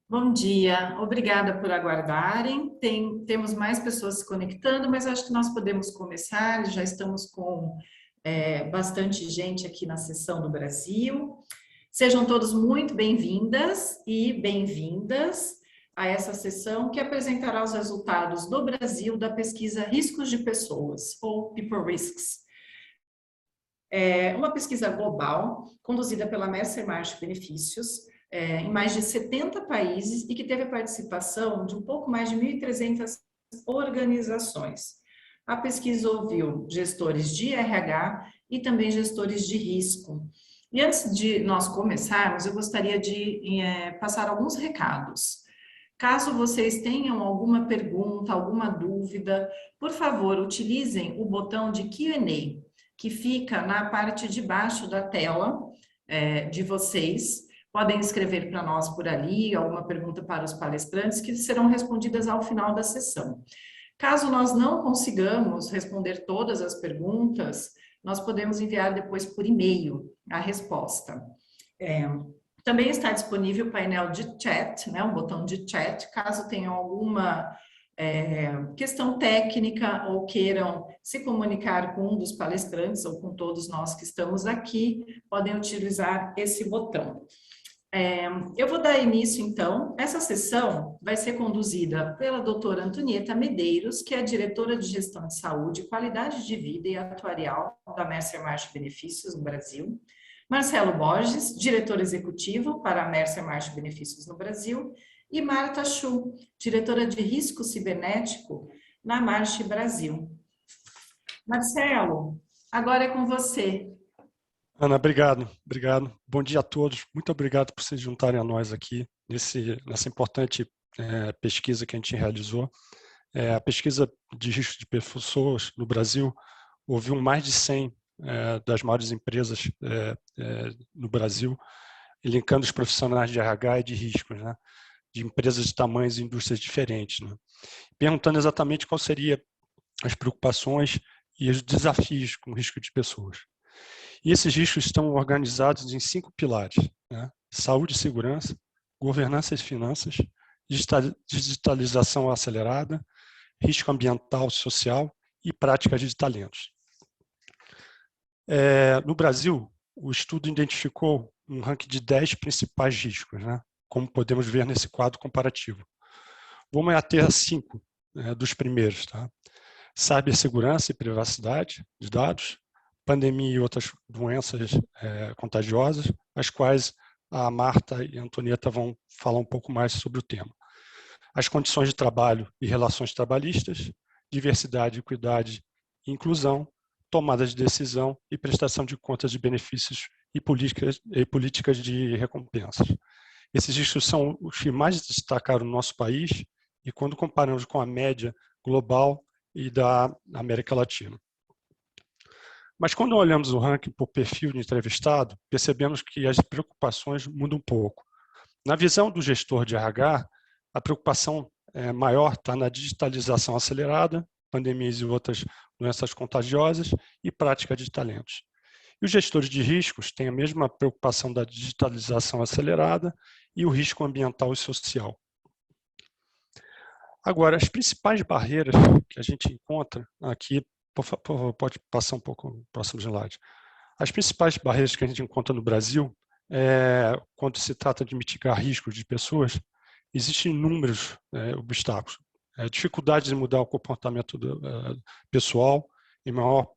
Bom dia, obrigada por aguardarem. Temos mais pessoas se conectando, mas acho que nós podemos começar. Já estamos com bastante gente aqui na sessão do Brasil. Sejam todos muito bem-vindas e bem-vindas a essa sessão que apresentará os resultados do Brasil da pesquisa Riscos de Pessoas, ou People Risks. É uma pesquisa global conduzida pela Mercer Marsh Benefícios, em mais de 70 países e que teve a participação de um pouco mais de 1.300 organizações. A pesquisa ouviu gestores de RH e também gestores de risco. E antes de nós começarmos, eu gostaria de passar alguns recados. Caso vocês tenham alguma pergunta, alguma dúvida, por favor, utilizem o botão de Q&A, que fica na parte de baixo da tela de vocês. Podem escrever para nós por ali, alguma pergunta para os palestrantes, que serão respondidas ao final da sessão. Caso nós não consigamos responder todas as perguntas, nós podemos enviar depois por e-mail a resposta. Também está disponível o painel de chat, né, um botão de chat, caso tenham alguma questão técnica ou queiram se comunicar com um dos palestrantes ou com todos nós que estamos aqui, podem utilizar esse botão. Eu vou dar início, então. Essa sessão vai ser conduzida pela doutora Antonieta Medeiros, que é diretora de Gestão de Saúde, Qualidade de Vida e Atuarial da Mercer Marsh Benefícios no Brasil. Marcelo Borges, diretor executivo para a Mercer Marsh Benefícios no Brasil. E Marta Chu, diretora de Risco Cibernético na Marsh Brasil. Marcelo, agora é com você. Ana, obrigado. Bom dia a todos. Muito obrigado por se juntarem a nós aqui nessa importante pesquisa que a gente realizou. A pesquisa de risco de pessoas no Brasil ouviu mais de 100 das maiores empresas no Brasil, elencando os profissionais de RH e de riscos, né, de empresas de tamanhos e indústrias diferentes, né, perguntando exatamente quais seriam as preocupações e os desafios com o risco de pessoas. E esses riscos estão organizados em 5 pilares, né? Saúde e segurança, governança e finanças, digitalização acelerada, risco ambiental e social e práticas de talentos. No Brasil, o estudo identificou um ranking de 10 principais riscos, né? Como podemos ver nesse quadro comparativo. Vamos ater a 5 dos primeiros. Tá? Cibersegurança e privacidade de dados, pandemia e outras doenças contagiosas, as quais a Marta e a Antonieta vão falar um pouco mais sobre o tema. As condições de trabalho e relações trabalhistas, diversidade, equidade e inclusão, tomada de decisão e prestação de contas de benefícios e políticas de recompensas. Esses riscos são os que mais destacaram no nosso país e quando comparamos com a média global e da América Latina. Mas quando olhamos o ranking por perfil de entrevistado, percebemos que as preocupações mudam um pouco. Na visão do gestor de RH, a preocupação maior está na digitalização acelerada, pandemias e outras doenças contagiosas e prática de talentos. E os gestores de riscos têm a mesma preocupação da digitalização acelerada e o risco ambiental e social. Agora, as principais barreiras que a gente encontra aqui, por favor, pode passar um pouco no próximo slide. As principais barreiras que a gente encontra no Brasil, quando se trata de mitigar riscos de pessoas, existem inúmeros obstáculos. Dificuldade de mudar o comportamento pessoal, em maior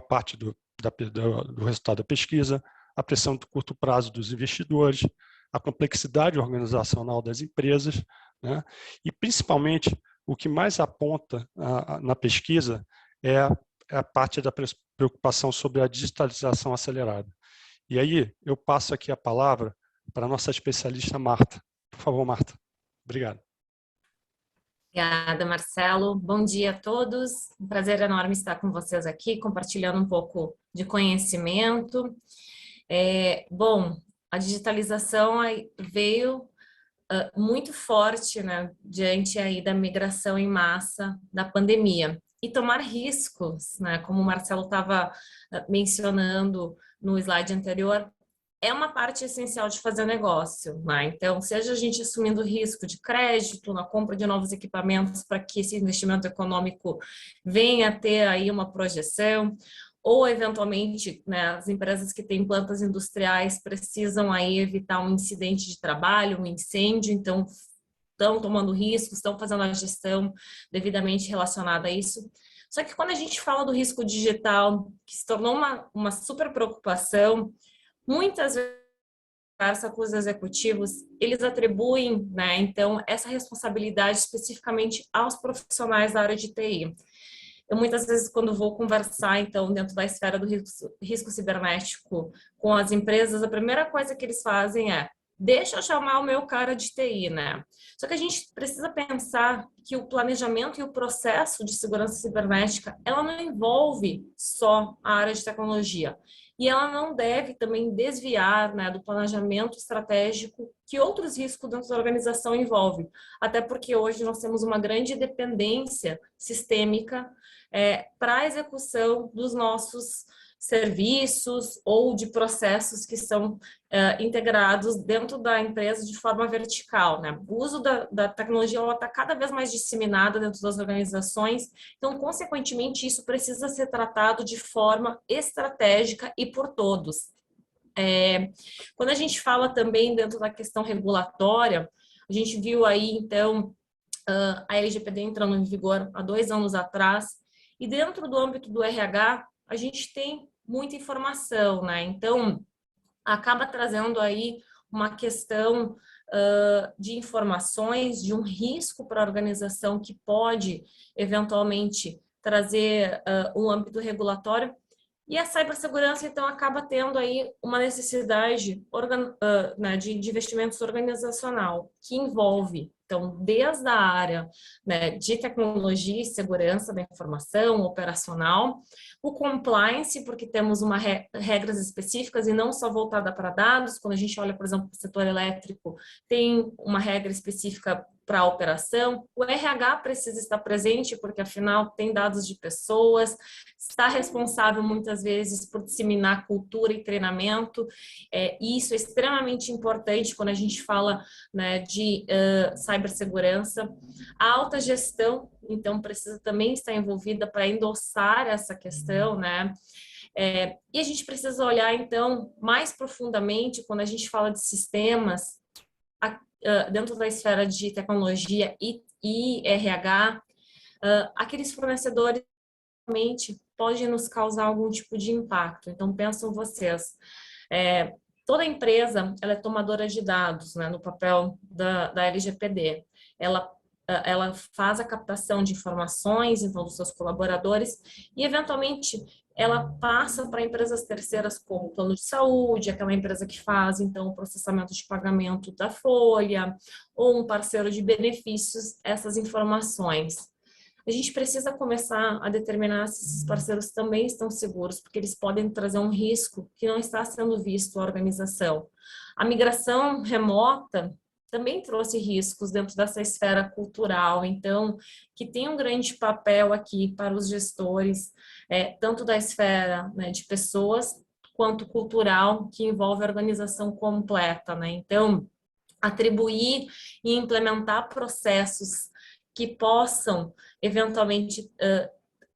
parte do resultado da pesquisa, a pressão de curto prazo dos investidores, a complexidade organizacional das empresas, né? E principalmente o que mais aponta na pesquisa é a parte da preocupação sobre a digitalização acelerada. E aí eu passo aqui a palavra para a nossa especialista Marta. Por favor, Marta. Obrigado. Obrigada, Marcelo. Bom dia a todos. Um prazer enorme estar com vocês aqui, compartilhando um pouco de conhecimento. Bom, a digitalização veio muito forte, né, diante aí da migração em massa da pandemia. E tomar riscos, né, como o Marcelo estava mencionando no slide anterior, é uma parte essencial de fazer negócio, né? Então, seja a gente assumindo risco de crédito na compra de novos equipamentos para que esse investimento econômico venha a ter aí uma projeção, ou eventualmente, né, as empresas que têm plantas industriais precisam aí evitar um incidente de trabalho, um incêndio, então estão tomando riscos, estão fazendo a gestão devidamente relacionada a isso. Só que quando a gente fala do risco digital, que se tornou uma super preocupação, muitas vezes, conversa com os executivos, eles atribuem, né, então, essa responsabilidade especificamente aos profissionais da área de TI. Eu, muitas vezes, quando vou conversar, então, dentro da esfera do risco cibernético com as empresas, a primeira coisa que eles fazem é: deixa eu chamar o meu cara de TI, né? Só que a gente precisa pensar que o planejamento e o processo de segurança cibernética, ela não envolve só a área de tecnologia. E ela não deve também desviar, né, do planejamento estratégico que outros riscos dentro da organização envolvem. Até porque hoje nós temos uma grande dependência sistêmica para a execução dos nossos serviços ou de processos que são integrados dentro da empresa de forma vertical, né? O uso da tecnologia está cada vez mais disseminada dentro das organizações, então, consequentemente, isso precisa ser tratado de forma estratégica e por todos. Quando a gente fala também dentro da questão regulatória, a gente viu aí, então, a LGPD entrando em vigor há 2 anos atrás, e dentro do âmbito do RH, a gente tem muita informação, né? Então, acaba trazendo aí uma questão de informações, de um risco para a organização que pode, eventualmente, trazer um âmbito regulatório. E a cibersegurança, então, acaba tendo aí uma necessidade né, de investimentos organizacional, que envolve, então, desde a área, né, de tecnologia e segurança da informação operacional, o compliance, porque temos regras específicas e não só voltada para dados. Quando a gente olha, por exemplo, para o setor elétrico, tem uma regra específica para a operação. O RH precisa estar presente, porque afinal tem dados de pessoas, está responsável muitas vezes por disseminar cultura e treinamento, e isso é extremamente importante quando a gente fala, né, de cibersegurança. A alta gestão, então, precisa também estar envolvida para endossar essa questão, né? E a gente precisa olhar, então, mais profundamente, quando a gente fala de sistemas, dentro da esfera de tecnologia e RH, aqueles fornecedores realmente podem nos causar algum tipo de impacto. Então, pensam vocês, toda empresa ela é tomadora de dados, né, no papel da LGPD. Ela faz a captação de informações, então, dos seus colaboradores, e, eventualmente, ela passa para empresas terceiras como o plano de saúde, aquela empresa que faz, então, o processamento de pagamento da folha, ou um parceiro de benefícios, essas informações. A gente precisa começar a determinar se esses parceiros também estão seguros, porque eles podem trazer um risco que não está sendo visto à organização. A migração remota também trouxe riscos dentro dessa esfera cultural, então, que tem um grande papel aqui para os gestores, tanto da esfera, né, de pessoas, quanto cultural, que envolve a organização completa, né? Então, atribuir e implementar processos que possam, eventualmente,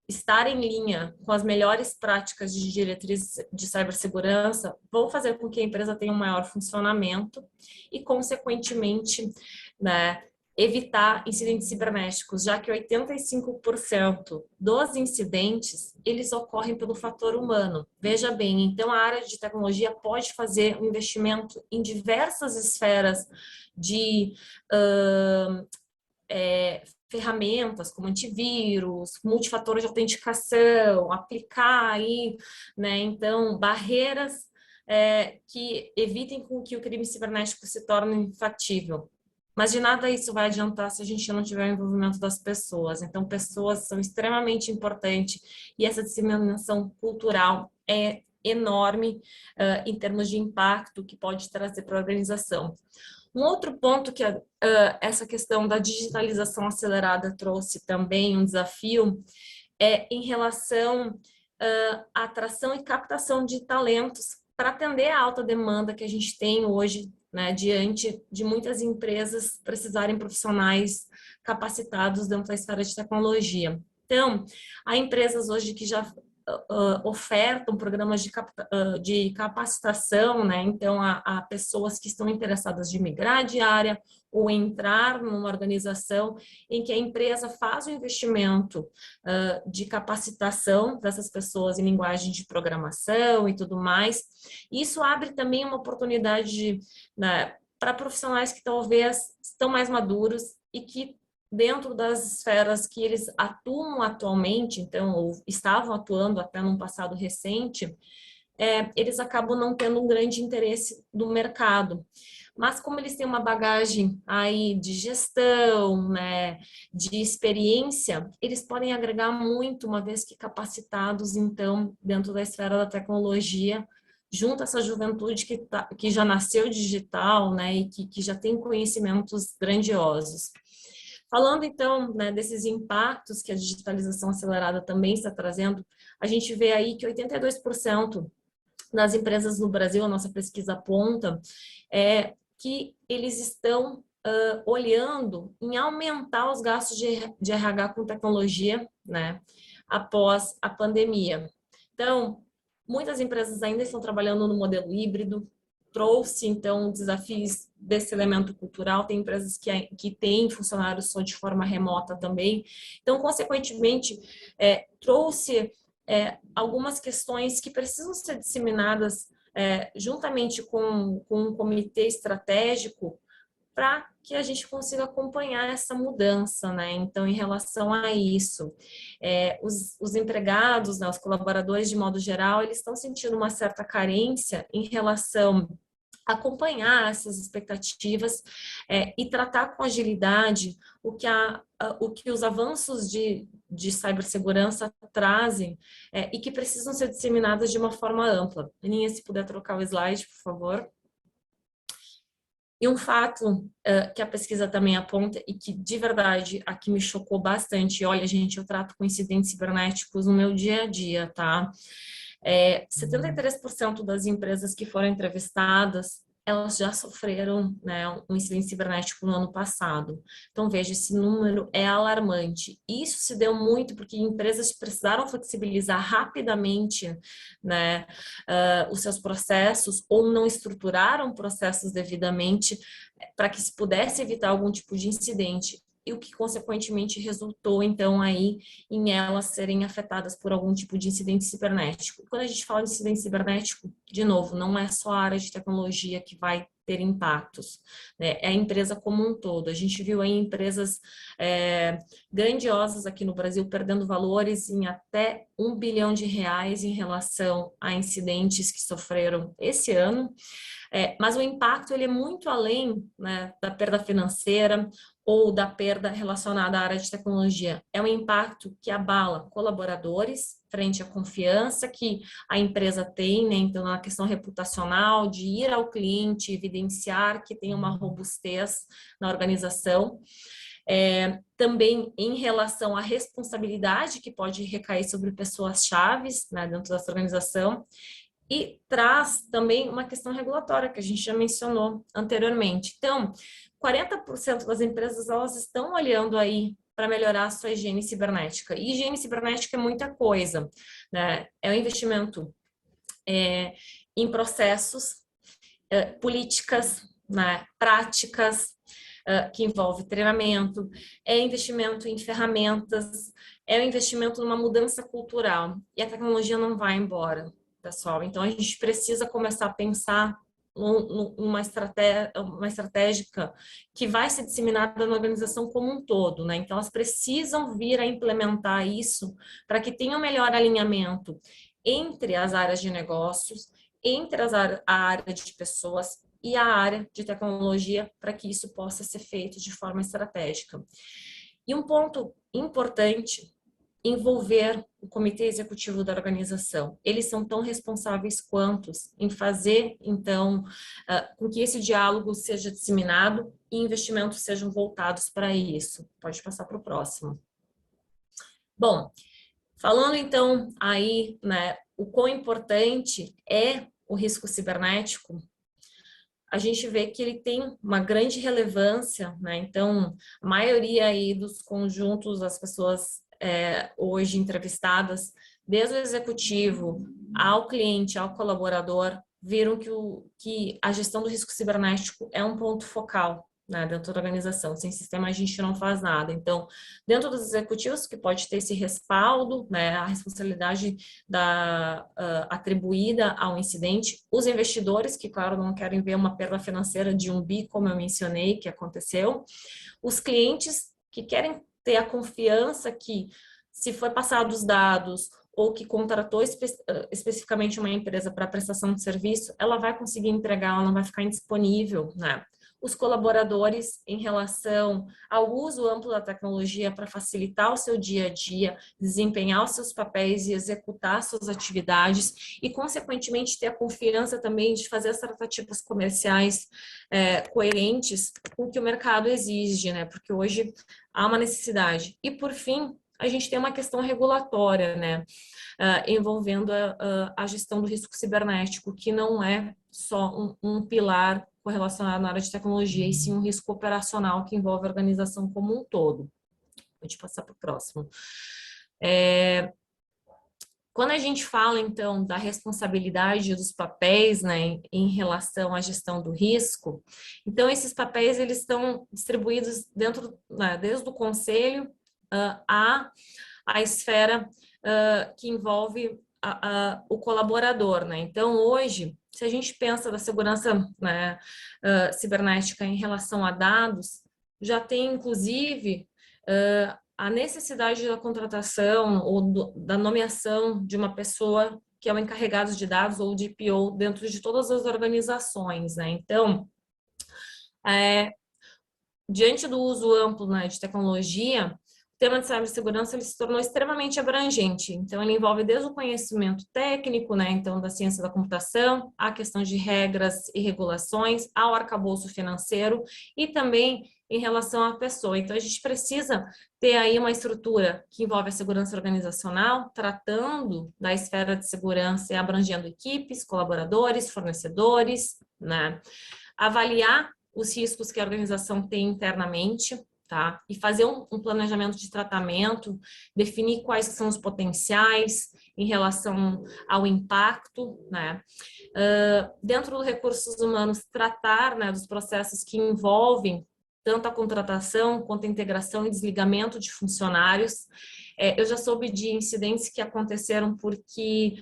estar em linha com as melhores práticas de diretrizes de cibersegurança, vão fazer com que a empresa tenha um maior funcionamento e, consequentemente, né, evitar incidentes cibernéticos, já que 85% dos incidentes, eles ocorrem pelo fator humano. Veja bem, então a área de tecnologia pode fazer um investimento em diversas esferas de ferramentas como antivírus, multifator de autenticação, aplicar aí, né, então, barreiras que evitem com que o crime cibernético se torne factível. Mas de nada isso vai adiantar se a gente não tiver o envolvimento das pessoas. Então, pessoas são extremamente importantes e essa disseminação cultural é enorme em termos de impacto que pode trazer para a organização. Um outro ponto que essa questão da digitalização acelerada trouxe também um desafio em relação à atração e captação de talentos para atender a alta demanda que a gente tem hoje, né, diante de muitas empresas precisarem profissionais capacitados dentro da esfera de tecnologia. Então, há empresas hoje que já ofertam programas de capacitação, né? Então, a pessoas que estão interessadas de migrar de área ou entrar numa organização em que a empresa faz o investimento de capacitação dessas pessoas em linguagem de programação e tudo mais. Isso abre também uma oportunidade, né, para profissionais que talvez estão mais maduros e que dentro das esferas que eles atuam atualmente, então, ou estavam atuando até num passado recente, eles acabam não tendo um grande interesse do mercado. Mas como eles têm uma bagagem aí de gestão, né, de experiência, eles podem agregar muito, uma vez que capacitados, então, dentro da esfera da tecnologia, junto a essa juventude que já nasceu digital, né, e que já tem conhecimentos grandiosos. Falando, então, né, desses impactos que a digitalização acelerada também está trazendo, a gente vê aí que 82% das empresas no Brasil, a nossa pesquisa aponta, que eles estão olhando em aumentar os gastos de RH com tecnologia, né, após a pandemia. Então, muitas empresas ainda estão trabalhando no modelo híbrido, trouxe, então, desafios desse elemento cultural. Tem empresas que têm funcionários só de forma remota também. Então, consequentemente, trouxe algumas questões que precisam ser disseminadas juntamente com um comitê estratégico para que a gente consiga acompanhar essa mudança, né? Então, em relação a isso, os empregados, né, os colaboradores, de modo geral, eles estão sentindo uma certa carência em relação a acompanhar essas expectativas e tratar com agilidade o que os avanços de cibersegurança trazem e que precisam ser disseminados de uma forma ampla. Aninha, se puder trocar o slide, por favor. E um fato que a pesquisa também aponta e que, de verdade, aqui me chocou bastante. Olha, gente, eu trato com incidentes cibernéticos no meu dia a dia, tá? 73% das empresas que foram entrevistadas, elas já sofreram, né, um incidente cibernético no ano passado. Então, veja, esse número é alarmante. Isso se deu muito porque empresas precisaram flexibilizar rapidamente, né, os seus processos ou não estruturaram processos devidamente para que se pudesse evitar algum tipo de incidente. E o que, consequentemente, resultou, então, aí em elas serem afetadas por algum tipo de incidente cibernético. Quando a gente fala de incidente cibernético, de novo, não é só a área de tecnologia que vai ter impactos, né? É a empresa como um todo. A gente viu aí empresas grandiosas aqui no Brasil perdendo valores em até R$1 bilhão em relação a incidentes que sofreram esse ano. Mas o impacto ele é muito além, né, da perda financeira ou da perda relacionada à área de tecnologia. É um impacto que abala colaboradores frente à confiança que a empresa tem, né? Então, na questão reputacional, de ir ao cliente, evidenciar que tem uma robustez na organização. Também em relação à responsabilidade que pode recair sobre pessoas-chaves, né, dentro dessa organização. E traz também uma questão regulatória, que a gente já mencionou anteriormente. Então, 40% das empresas, elas estão olhando aí para melhorar a sua higiene cibernética. E higiene cibernética é muita coisa, né? É um investimento em processos, políticas, né, práticas, que envolve treinamento, é investimento em ferramentas, é um investimento numa mudança cultural. E a tecnologia não vai embora, pessoal. Então, a gente precisa começar a pensar uma estratégica que vai ser disseminada na organização como um todo, né? Então, elas precisam vir a implementar isso para que tenha um melhor alinhamento entre as áreas de negócios, entre a área de pessoas e a área de tecnologia, para que isso possa ser feito de forma estratégica. E um ponto importante, envolver o comitê executivo da organização. Eles são tão responsáveis quantos em fazer, então, com que esse diálogo seja disseminado e investimentos sejam voltados para isso. Pode passar para o próximo. Bom, falando então aí, né, o quão importante é o risco cibernético, a gente vê que ele tem uma grande relevância, né? Então, a maioria aí dos conjuntos, as pessoas hoje entrevistadas, desde o executivo ao cliente, ao colaborador, viram que a gestão do risco cibernético é um ponto focal, né, dentro da organização. Sem sistema a gente não faz nada. Então, dentro dos executivos, que pode ter esse respaldo, né, a responsabilidade atribuída ao incidente, os investidores, que claro não querem ver uma perda financeira de 1 bi, como eu mencionei, que aconteceu, os clientes que querem ter a confiança que, se foi passado os dados ou que contratou especificamente uma empresa para prestação de serviço, ela vai conseguir entregar, ela não vai ficar indisponível, né? Os colaboradores em relação ao uso amplo da tecnologia para facilitar o seu dia a dia, desempenhar os seus papéis e executar suas atividades e, consequentemente, ter a confiança também de fazer as tratativas comerciais coerentes com o que o mercado exige, né? Porque hoje há uma necessidade. E, por fim, a gente tem uma questão regulatória, né? Envolvendo a gestão do risco cibernético, que não é só um pilar correlacionado na área de tecnologia, e sim um risco operacional que envolve a organização como um todo. Pode passar para o próximo. Quando a gente fala, então, da responsabilidade dos papéis, né, em relação à gestão do risco, então, esses papéis, eles estão distribuídos dentro, né, desde o conselho à esfera que envolve o colaborador, né? Então, hoje, se a gente pensa da segurança, né, cibernética em relação a dados, já tem, inclusive, a necessidade da contratação ou da nomeação de uma pessoa que é o encarregado de dados ou de PO dentro de todas as organizações, né? Então, diante do uso amplo, né, de tecnologia, o tema de cibersegurança ele se tornou extremamente abrangente. Então, ele envolve desde o conhecimento técnico, né, então, da ciência da computação, a questão de regras e regulações, ao arcabouço financeiro e também em relação à pessoa. Então, a gente precisa ter aí uma estrutura que envolve a segurança organizacional, tratando da esfera de segurança e abrangendo equipes, colaboradores, fornecedores, né, avaliar os riscos que a organização tem internamente, tá? E fazer um planejamento de tratamento, definir quais são os potenciais em relação ao impacto, né? Dentro dos recursos humanos, tratar, né, dos processos que envolvem tanto a contratação quanto a integração e desligamento de funcionários. Eu já soube de incidentes que aconteceram porque,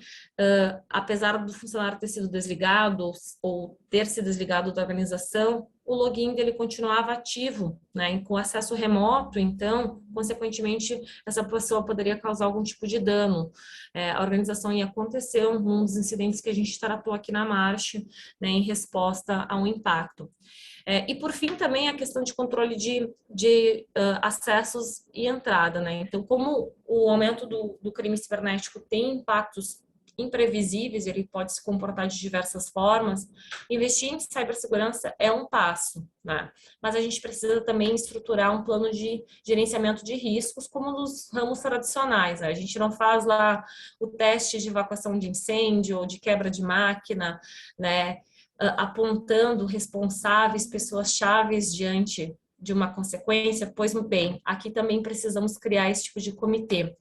apesar do funcionário ter sido desligado ou ter se desligado da organização, o login dele continuava ativo, né, com acesso remoto, então, consequentemente, essa pessoa poderia causar algum tipo de dano. A organização ia acontecer um dos incidentes que a gente tratou aqui na Marche, né, em resposta a um impacto. E, por fim, também a questão de controle de acessos e entrada, né? Então, como o aumento do crime cibernético tem impactos imprevisíveis, ele pode se comportar de diversas formas, investir em cibersegurança é um passo, né? Mas a gente precisa também estruturar um plano de gerenciamento de riscos, como nos ramos tradicionais, né? A gente não faz lá o teste de evacuação de incêndio ou de quebra de máquina, né? Apontando responsáveis, pessoas chaves diante de uma consequência, pois bem, aqui também precisamos criar esse tipo de comitê.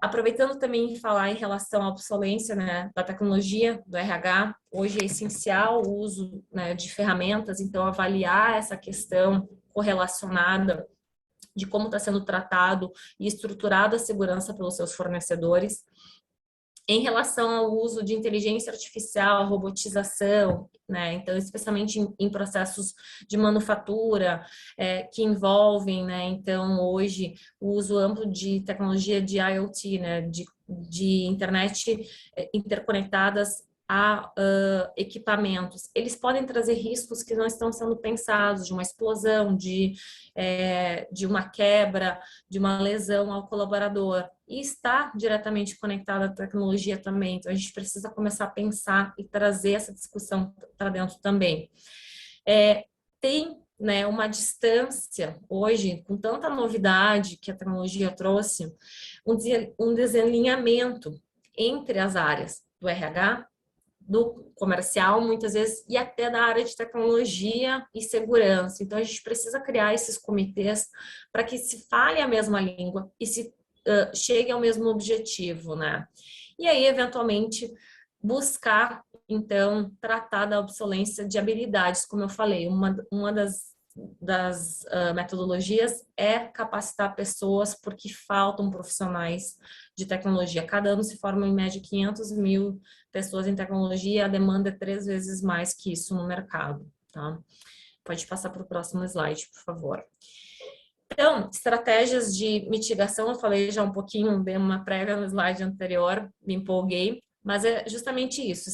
Aproveitando também falar em relação à obsolência, né, da tecnologia, do RH, hoje é essencial o uso, né, de ferramentas, então avaliar essa questão correlacionada de como está sendo tratado e estruturada a segurança pelos seus fornecedores. Em relação ao uso de inteligência artificial, robotização, né? Então, especialmente em processos de manufatura, que envolvem, né? Então, hoje, o uso amplo de tecnologia de IoT, né? De internet interconectadas a equipamentos. Eles podem trazer riscos que não estão sendo pensados, de uma explosão, de uma quebra, de uma lesão ao colaborador. E está diretamente conectada à tecnologia também. Então, a gente precisa começar a pensar e trazer essa discussão para dentro também. Tem, né, uma distância hoje, com tanta novidade que a tecnologia trouxe, um desalinhamento entre as áreas do RH, do comercial, muitas vezes, e até da área de tecnologia e segurança. Então, a gente precisa criar esses comitês para que se fale a mesma língua e se chegue ao mesmo objetivo, né? E aí, eventualmente, buscar, então, tratar da obsolescência de habilidades, como eu falei, uma das metodologias é capacitar pessoas, porque faltam profissionais de tecnologia. Cada ano se formam em média 500 mil pessoas em tecnologia, a demanda é 3 vezes mais que isso no mercado, tá? Pode passar para o próximo slide, por favor. Então, estratégias de mitigação, eu falei já um pouquinho, dei uma prévia no slide anterior, me empolguei, mas é justamente isso,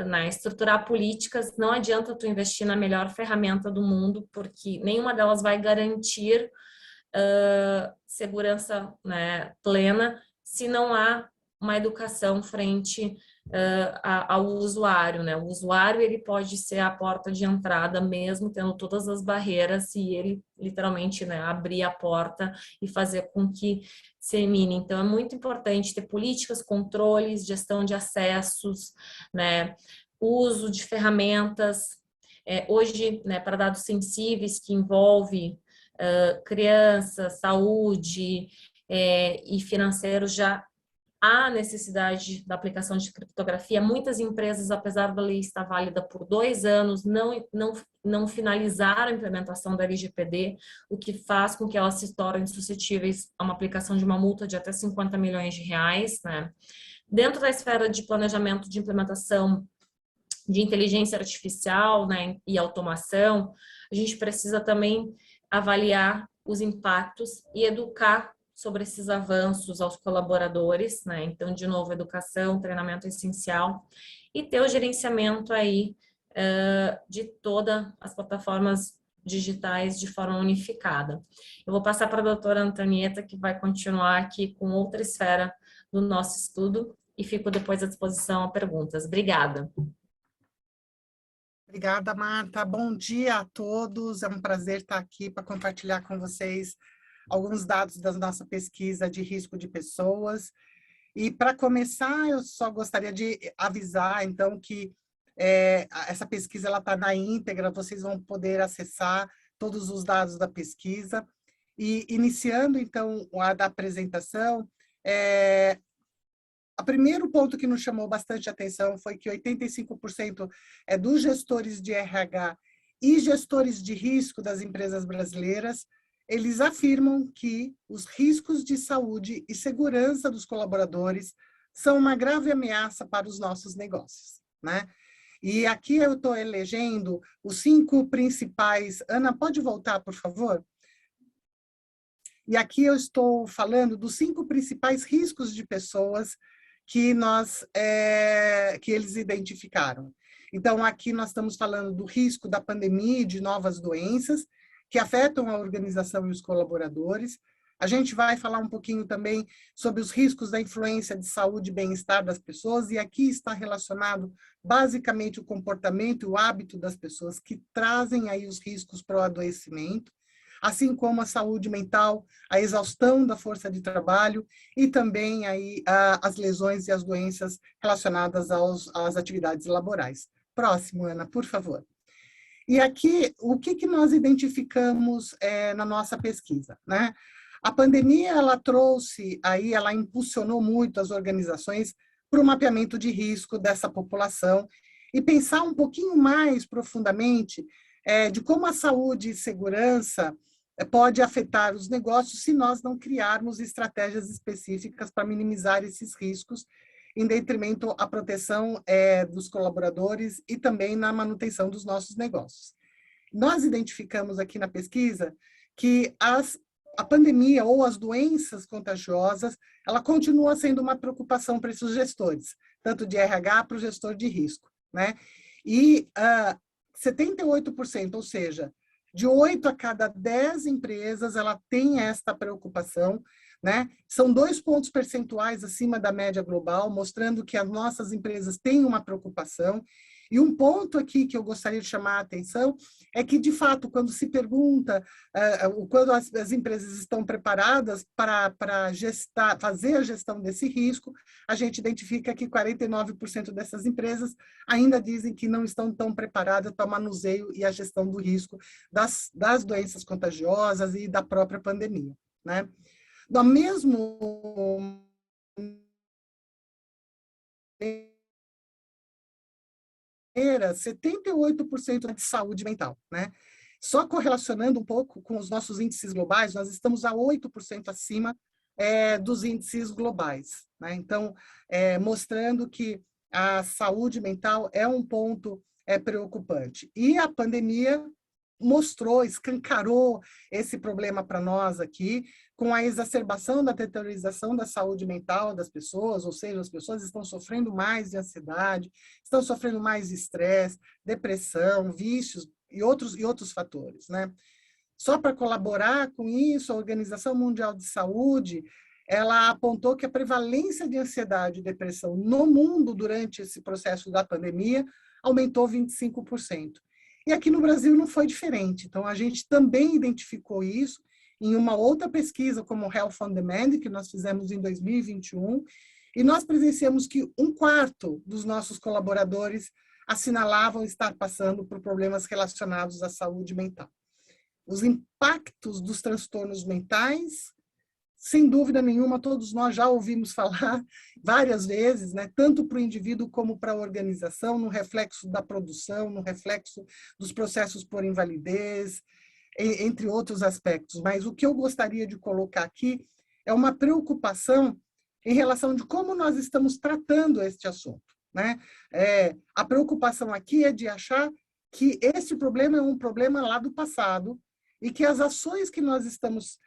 né? Estruturar políticas, não adianta tu investir na melhor ferramenta do mundo, porque nenhuma delas vai garantir segurança, né, plena, se não há uma educação frente ao usuário, né? O usuário, ele pode ser a porta de entrada mesmo tendo todas as barreiras, e ele literalmente, né, abrir a porta e fazer com que se elimine. Então, é muito importante ter políticas, controles, gestão de acessos, né? Uso de ferramentas. Hoje, né, para dados sensíveis que envolve criança, saúde e financeiro, já há necessidade da aplicação de criptografia. Muitas empresas, apesar da lei estar válida por 2 anos, não finalizaram a implementação da LGPD, o que faz com que elas se tornem suscetíveis a uma aplicação de uma multa de até 50 milhões de reais, né? Dentro da esfera de planejamento de implementação de inteligência artificial, né, e automação, a gente precisa também avaliar os impactos e educar sobre esses avanços aos colaboradores, né? Então, de novo, educação, treinamento essencial, e ter o gerenciamento aí de todas as plataformas digitais de forma unificada. Eu vou passar para a doutora Antonieta, que vai continuar aqui com outra esfera do nosso estudo, e fico depois à disposição a perguntas. Obrigada. Obrigada, Marta. Bom dia a todos. É um prazer estar aqui para compartilhar com vocês alguns dados da nossa pesquisa de risco de pessoas. E, para começar, eu só gostaria de avisar, então, que essa pesquisa está na íntegra, vocês vão poder acessar todos os dados da pesquisa. E, iniciando, então, a da apresentação, o primeiro ponto que nos chamou bastante atenção foi que 85% dos gestores de RH e gestores de risco das empresas brasileiras, eles afirmam que os riscos de saúde e segurança dos colaboradores são uma grave ameaça para os nossos negócios, né? E aqui eu estou elegendo os 5 principais... Ana, pode voltar, por favor? E aqui eu estou falando dos 5 principais riscos de pessoas que eles identificaram. Então, aqui nós estamos falando do risco da pandemia e de novas doenças que afetam a organização e os colaboradores. A gente vai falar um pouquinho também sobre os riscos da influência de saúde e bem-estar das pessoas, e aqui está relacionado basicamente o comportamento e o hábito das pessoas que trazem aí os riscos para o adoecimento, assim como a saúde mental, a exaustão da força de trabalho e também aí as lesões e as doenças relacionadas às atividades laborais. Próximo, Ana, por favor. E aqui, o que nós identificamos na nossa pesquisa, né? A pandemia, ela trouxe, aí ela impulsionou muito as organizações para o mapeamento de risco dessa população e pensar um pouquinho mais profundamente de como a saúde e segurança pode afetar os negócios se nós não criarmos estratégias específicas para minimizar esses riscos, em detrimento à proteção dos colaboradores e também na manutenção dos nossos negócios. Nós identificamos aqui na pesquisa que a pandemia ou as doenças contagiosas, ela continua sendo uma preocupação para esses gestores, tanto de RH para o gestor de risco, né? E 78%, ou seja, de 8 a cada 10 empresas, ela tem esta preocupação, né? São 2 pontos percentuais acima da média global, mostrando que as nossas empresas têm uma preocupação. E um ponto aqui que eu gostaria de chamar a atenção é que, de fato, quando se pergunta quando as empresas estão preparadas para fazer a gestão desse risco, a gente identifica que 49% dessas empresas ainda dizem que não estão tão preparadas para o manuseio e a gestão do risco das doenças contagiosas e da própria pandemia, né? Do mesmo 78% de saúde mental, né? Só correlacionando um pouco com os nossos índices globais, nós estamos a 8% acima dos índices globais, né? Então, mostrando que a saúde mental é um ponto preocupante. E a pandemia mostrou, escancarou esse problema para nós aqui, com a exacerbação da deteriorização da saúde mental das pessoas, ou seja, as pessoas estão sofrendo mais de ansiedade, estão sofrendo mais de estresse, depressão, vícios e outros fatores, né? Só para colaborar com isso, a Organização Mundial de Saúde, ela apontou que a prevalência de ansiedade e depressão no mundo durante esse processo da pandemia aumentou 25%. E aqui no Brasil não foi diferente. Então, a gente também identificou isso em uma outra pesquisa, como Health on Demand, que nós fizemos em 2021, e nós presenciamos que 1/4 dos nossos colaboradores assinalavam estar passando por problemas relacionados à saúde mental. Os impactos dos transtornos mentais, sem dúvida nenhuma, todos nós já ouvimos falar várias vezes, né, tanto para o indivíduo como para a organização, no reflexo da produção, no reflexo dos processos por invalidez, entre outros aspectos. Mas o que eu gostaria de colocar aqui é uma preocupação em relação de como nós estamos tratando este assunto, né? A preocupação aqui é de achar que esse problema é um problema lá do passado e que as ações que nós estamos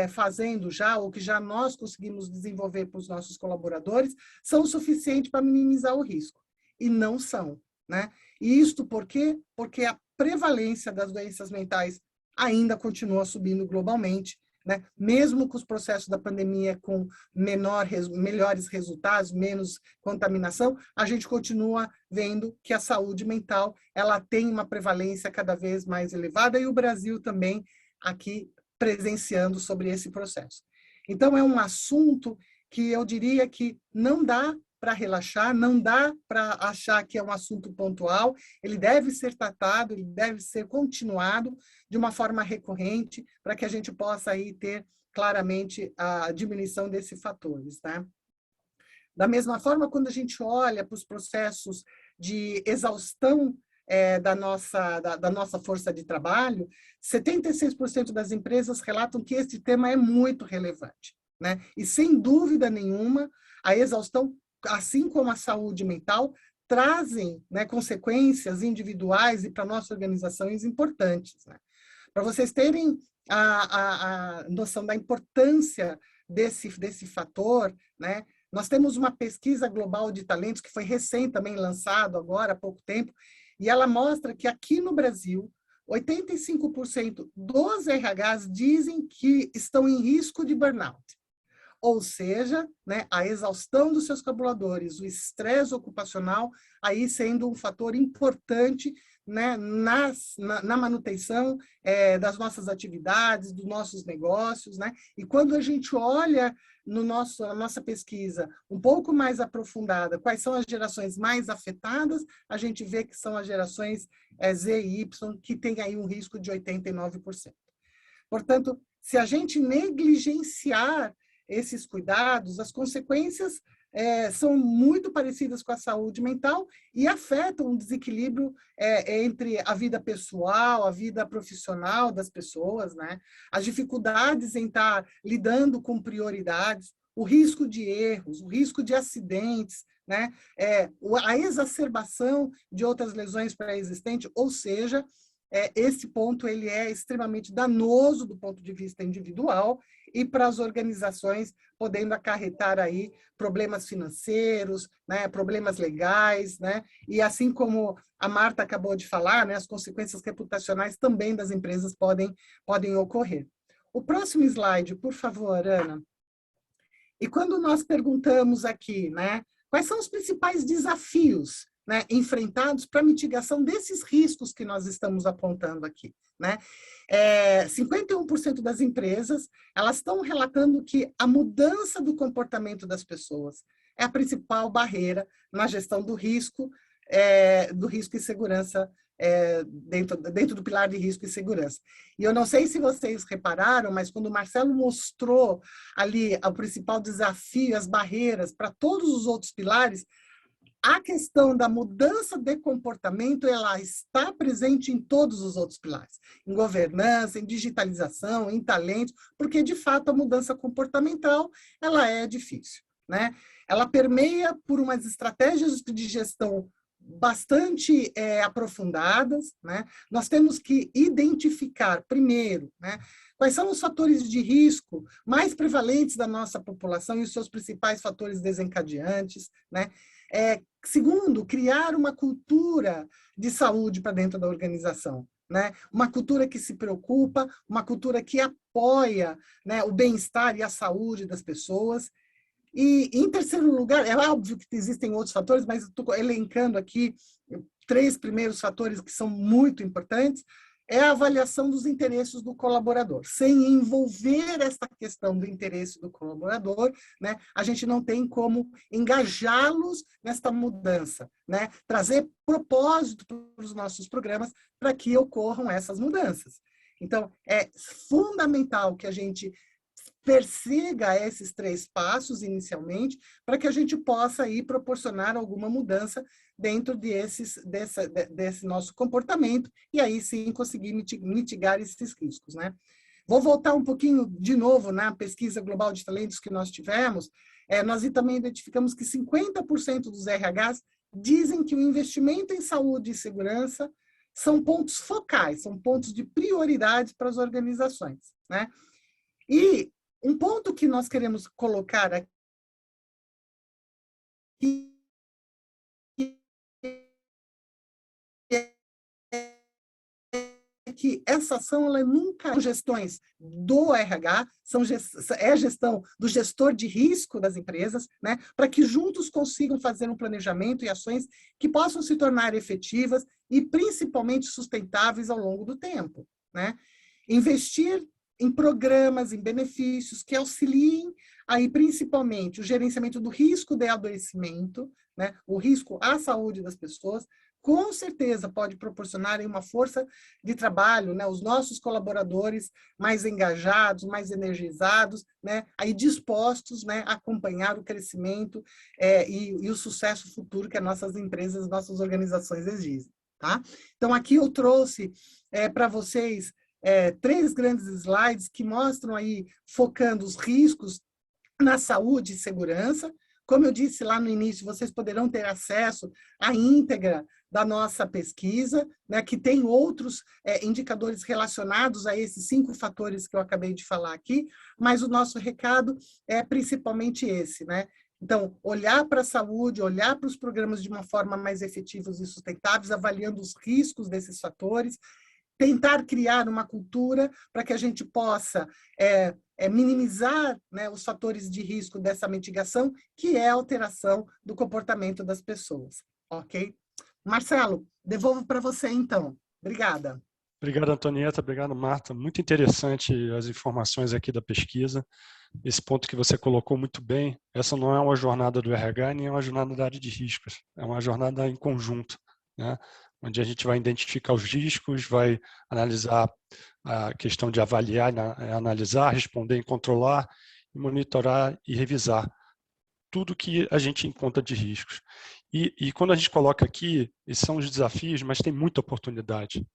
fazendo já, ou que já nós conseguimos desenvolver para os nossos colaboradores, são o suficiente para minimizar o risco. E não são, né? E isto por quê? Porque a prevalência das doenças mentais ainda continua subindo globalmente, né? Mesmo com os processos da pandemia com melhores resultados, menos contaminação, a gente continua vendo que a saúde mental ela tem uma prevalência cada vez mais elevada, e o Brasil também aqui presenciando sobre esse processo. Então, é um assunto que eu diria que não dá para relaxar, não dá para achar que é um assunto pontual, ele deve ser tratado, ele deve ser continuado de uma forma recorrente, para que a gente possa aí ter claramente a diminuição desses fatores, né? Da mesma forma, quando a gente olha para os processos de exaustão da nossa força de trabalho, 76% das empresas relatam que esse tema é muito relevante, né? E, sem dúvida nenhuma, a exaustão, assim como a saúde mental, trazem, né, consequências individuais e para nossas organizações importantes, né? Para vocês terem a noção da importância desse fator, né? Nós temos uma pesquisa global de talentos que foi recém também lançado agora há pouco tempo, e ela mostra que aqui no Brasil, 85% dos RHs dizem que estão em risco de burnout. Ou seja, né, a exaustão dos seus colaboradores, o estresse ocupacional, aí sendo um fator importante, né, na manutenção das nossas atividades, dos nossos negócios, né? E quando a gente olha na nossa pesquisa um pouco mais aprofundada, quais são as gerações mais afetadas, a gente vê que são as gerações Z e Y, que tem aí um risco de 89%. Portanto, se a gente negligenciar esses cuidados, as consequências são muito parecidas com a saúde mental e afetam um desequilíbrio entre a vida pessoal, a vida profissional das pessoas, né? As dificuldades em estar lidando com prioridades, o risco de erros, o risco de acidentes, né? A exacerbação de outras lesões pré-existentes, ou seja, esse ponto ele é extremamente danoso do ponto de vista individual e para as organizações, podendo acarretar aí problemas financeiros, né, problemas legais, né, e assim como a Marta acabou de falar, né, as consequências reputacionais também das empresas podem ocorrer. O próximo slide, por favor, Ana. E quando nós perguntamos aqui, né, quais são os principais desafios né, enfrentados para mitigação desses riscos que nós estamos apontando aqui, né? 51% das empresas, elas estão relatando que a mudança do comportamento das pessoas é a principal barreira na gestão do risco e segurança, dentro do pilar de risco e segurança. E eu não sei se vocês repararam, mas quando o Marcelo mostrou ali o principal desafio, as barreiras para todos os outros pilares, a questão da mudança de comportamento, ela está presente em todos os outros pilares, em governança, em digitalização, em talentos, porque, de fato, a mudança comportamental, ela é difícil, né? Ela permeia por umas estratégias de gestão bastante aprofundadas, né? Nós temos que identificar, primeiro, né, quais são os fatores de risco mais prevalentes da nossa população e os seus principais fatores desencadeantes, né? Segundo, criar uma cultura de saúde para dentro da organização, né? Uma cultura que se preocupa, uma cultura que apoia, né, o bem-estar e a saúde das pessoas. E, em terceiro lugar, é óbvio que existem outros fatores, mas estou elencando aqui 3 primeiros fatores que são muito importantes, é a avaliação dos interesses do colaborador. Sem envolver essa questão do interesse do colaborador, né, a gente não tem como engajá-los nesta mudança, né, trazer propósito para os nossos programas para que ocorram essas mudanças. Então, é fundamental que a gente persiga esses 3 passos inicialmente, para que a gente possa aí proporcionar alguma mudança dentro desse nosso comportamento, e aí sim conseguir mitigar esses riscos, né? Vou voltar um pouquinho de novo na pesquisa global de talentos que nós tivemos. Nós também identificamos que 50% dos RHs dizem que o investimento em saúde e segurança são pontos focais, são pontos de prioridade para as organizações, né? E um ponto que nós queremos colocar aqui é que essa ação, ela nunca são gestões do RH, é gestão do gestor de risco das empresas, né, para que juntos consigam fazer um planejamento e ações que possam se tornar efetivas e principalmente sustentáveis ao longo do tempo, né? Investir em programas, em benefícios que auxiliem aí principalmente o gerenciamento do risco de adoecimento, né, o risco à saúde das pessoas, com certeza pode proporcionar uma força de trabalho, né, os nossos colaboradores mais engajados, mais energizados, né, aí dispostos, né, a acompanhar o crescimento e o sucesso futuro que as nossas empresas, nossas organizações exigem, tá? Então, aqui eu trouxe para vocês 3 grandes slides que mostram aí, focando os riscos na saúde e segurança. Como eu disse lá no início, vocês poderão ter acesso à íntegra da nossa pesquisa, né, que tem outros indicadores relacionados a esses 5 fatores que eu acabei de falar aqui, mas o nosso recado é principalmente esse, né? Então, olhar para a saúde, olhar para os programas de uma forma mais efetivos e sustentáveis, avaliando os riscos desses fatores, tentar criar uma cultura para que a gente possa minimizar, né, os fatores de risco dessa mitigação, que é a alteração do comportamento das pessoas, ok? Marcelo, devolvo para você, então. Obrigada. Obrigado, Antonieta. Obrigado, Marta. Muito interessante as informações aqui da pesquisa. Esse ponto que você colocou muito bem, essa não é uma jornada do RH, nem é uma jornada da área de riscos. É uma jornada em conjunto, né? Onde a gente vai identificar os riscos, vai analisar a questão de avaliar, analisar, responder e controlar, e monitorar e revisar tudo que a gente encontra de riscos. E quando a gente coloca aqui, esses são os desafios, mas tem muita oportunidade,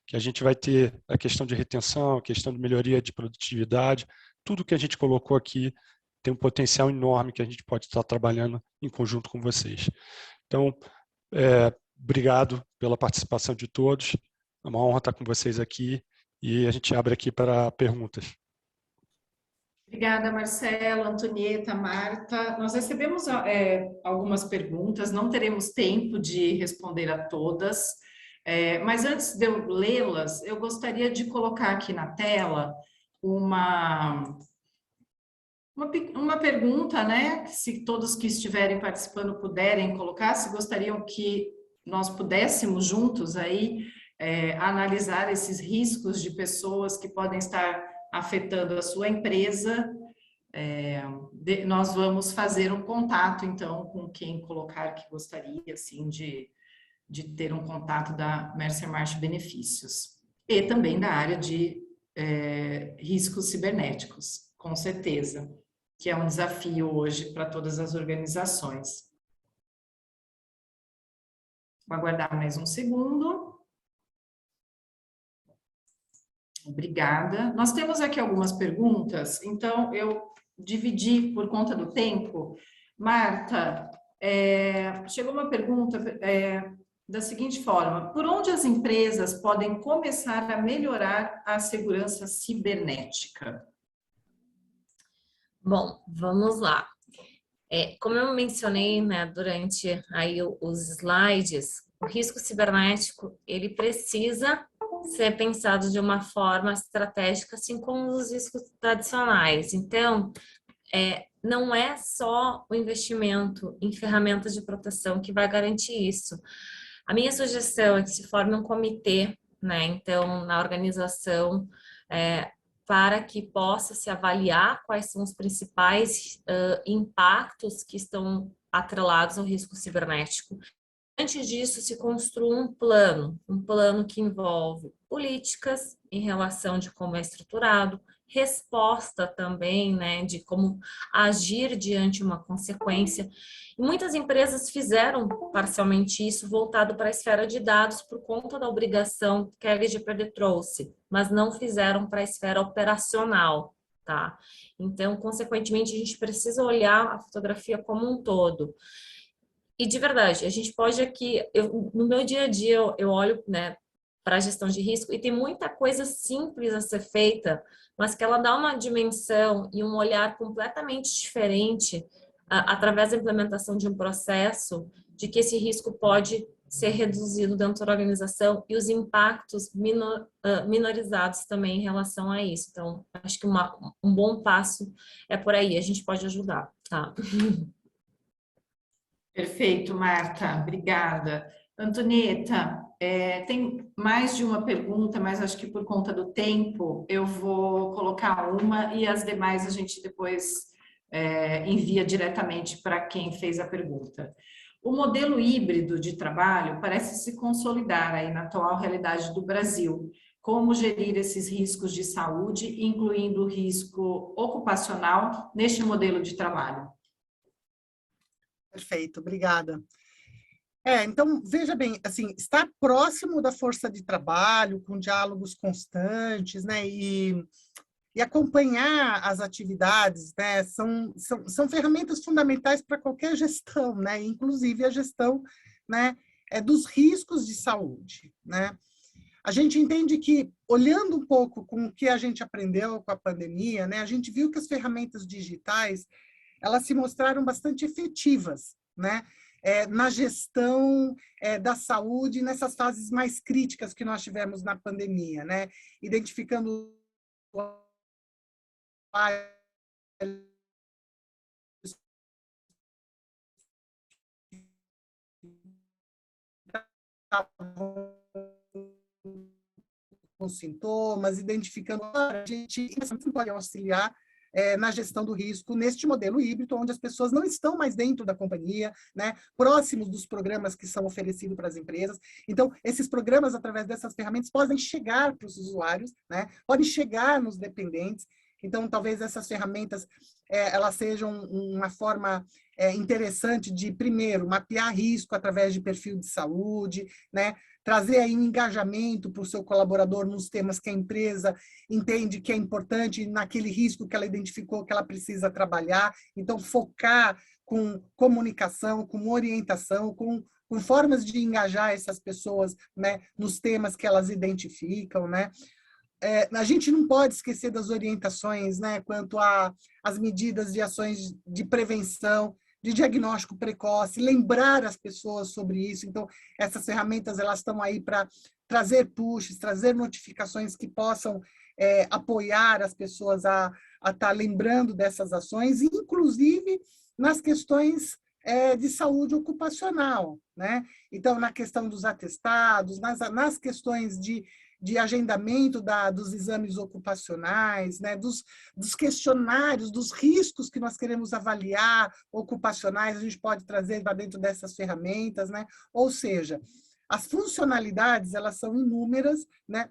que a gente vai ter a questão de retenção, a questão de melhoria de produtividade, tudo que a gente colocou aqui tem um potencial enorme que a gente pode estar trabalhando em conjunto com vocês. Então, obrigado pela participação de todos. É uma honra estar com vocês aqui e a gente abre aqui para perguntas. Obrigada, Marcela, Antonieta, Marta. Nós recebemos algumas perguntas, não teremos tempo de responder a todas, mas antes de eu lê-las, eu gostaria de colocar aqui na tela uma Uma pergunta, né? Se todos que estiverem participando puderem colocar, se gostariam que nós pudéssemos juntos aí analisar esses riscos de pessoas que podem estar afetando a sua empresa. Nós vamos fazer um contato, então, com quem colocar que gostaria, assim, de ter um contato da Mercer March Benefícios. E também da área de riscos cibernéticos, com certeza, que é um desafio hoje para todas as organizações. Vou aguardar mais um segundo. Obrigada. Nós temos aqui algumas perguntas, então eu dividi por conta do tempo. Marta, chegou uma pergunta da seguinte forma: por onde as empresas podem começar a melhorar a segurança cibernética? Bom, vamos lá. Como eu mencionei, né, durante aí os slides, o risco cibernético, ele precisa ser pensado de uma forma estratégica, assim como os riscos tradicionais. Então, não é só o investimento em ferramentas de proteção que vai garantir isso. A minha sugestão é que se forme um comitê, né, então, na organização, para que possa se avaliar quais são os principais impactos que estão atrelados ao risco cibernético. Antes disso, se construa um plano que envolve políticas em relação de como é estruturado, resposta também, né, de como agir diante de uma consequência. E muitas empresas fizeram parcialmente isso voltado para a esfera de dados por conta da obrigação que a LGPD trouxe, mas não fizeram para a esfera operacional, tá? Então, consequentemente, a gente precisa olhar a fotografia como um todo. E de verdade, a gente pode aqui, no meu dia a dia, eu olho, né, para a gestão de risco e tem muita coisa simples a ser feita, mas que ela dá uma dimensão e um olhar completamente diferente através da implementação de um processo de que esse risco pode ser reduzido dentro da organização e os impactos minorizados também em relação a isso. Então, acho que um bom passo é por aí, a gente pode ajudar, tá? Perfeito, Marta, obrigada. Antonieta, tem mais de uma pergunta, mas acho que por conta do tempo eu vou colocar uma e as demais a gente depois envia diretamente para quem fez a pergunta. O modelo híbrido de trabalho parece se consolidar aí na atual realidade do Brasil. Como gerir esses riscos de saúde, incluindo o risco ocupacional neste modelo de trabalho? Perfeito, obrigada. Então, veja bem, assim, estar próximo da força de trabalho, com diálogos constantes, né, e acompanhar as atividades, né, são ferramentas fundamentais para qualquer gestão, né, inclusive a gestão, né, dos riscos de saúde, né. A gente entende que, olhando um pouco com o que a gente aprendeu com a pandemia, né, a gente viu que as ferramentas digitais, elas se mostraram bastante efetivas, né, na gestão da saúde, nessas fases mais críticas que nós tivemos na pandemia, né, identificando com sintomas, identificando a gente pode auxiliar na gestão do risco neste modelo híbrido, onde as pessoas não estão mais dentro da companhia, né, próximos dos programas que são oferecidos para as empresas. Então, esses programas, através dessas ferramentas, podem chegar para os usuários, né, podem chegar nos dependentes. Então, talvez essas ferramentas elas sejam uma forma interessante de, primeiro, mapear risco através de perfil de saúde, né, trazer aí um engajamento para o seu colaborador nos temas que a empresa entende que é importante, naquele risco que ela identificou que ela precisa trabalhar. Então, focar com comunicação, com orientação, com formas de engajar essas pessoas, né, nos temas que elas identificam, né. A gente não pode esquecer das orientações, né, quanto às medidas de ações de prevenção, de diagnóstico precoce, lembrar as pessoas sobre isso. Então, essas ferramentas elas estão aí para trazer pushes, trazer notificações que possam apoiar as pessoas a a estar lembrando dessas ações, inclusive nas questões de saúde ocupacional, né? Então, na questão dos atestados, nas questões de agendamento dos exames ocupacionais, né? dos questionários, dos riscos que nós queremos avaliar ocupacionais, a gente pode trazer para dentro dessas ferramentas, né? Ou seja, as funcionalidades, elas são inúmeras, né?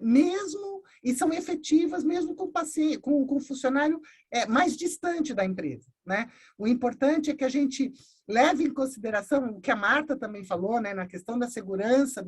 E são efetivas mesmo com o funcionário mais distante da empresa, né? O importante é que a gente leve em consideração o que a Marta também falou, né? Na questão da segurança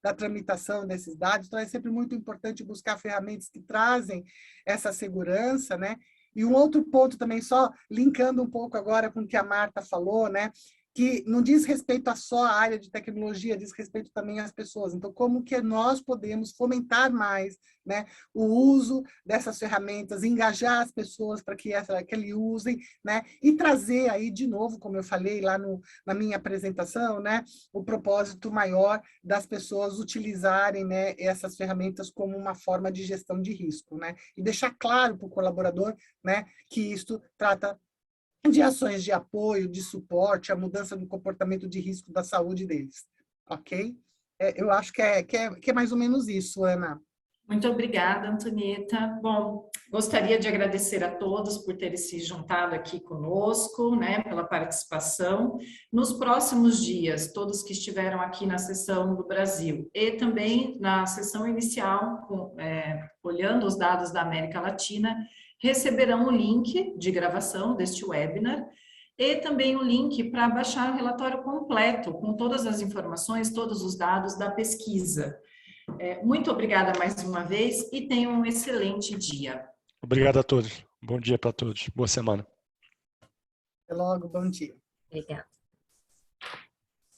da tramitação desses dados. Então, é sempre muito importante buscar ferramentas que trazem essa segurança, né? E um outro ponto também, só linkando um pouco agora com o que a Marta falou, né? Que não diz respeito a só a área de tecnologia, diz respeito também às pessoas. Então, como que nós podemos fomentar mais, né, o uso dessas ferramentas, engajar as pessoas para que ele usem, né, e trazer aí, de novo, como eu falei lá na minha apresentação, né, o propósito maior das pessoas utilizarem, né, essas ferramentas como uma forma de gestão de risco, né, e deixar claro para o colaborador, né, que isto trata de ações de apoio, de suporte, a mudança do comportamento de risco da saúde deles, ok? Eu acho que é mais ou menos isso, Ana. Muito obrigada, Antonieta. Bom, gostaria de agradecer a todos por terem se juntado aqui conosco, né, pela participação. Nos próximos dias, todos que estiveram aqui na sessão do Brasil e também na sessão inicial, olhando os dados da América Latina, receberão o link de gravação deste webinar e também o link para baixar o relatório completo, com todas as informações, todos os dados da pesquisa. Muito obrigada mais uma vez e tenham um excelente dia. Obrigado a todos. Bom dia para todos. Boa semana. Até logo, bom dia. Obrigada.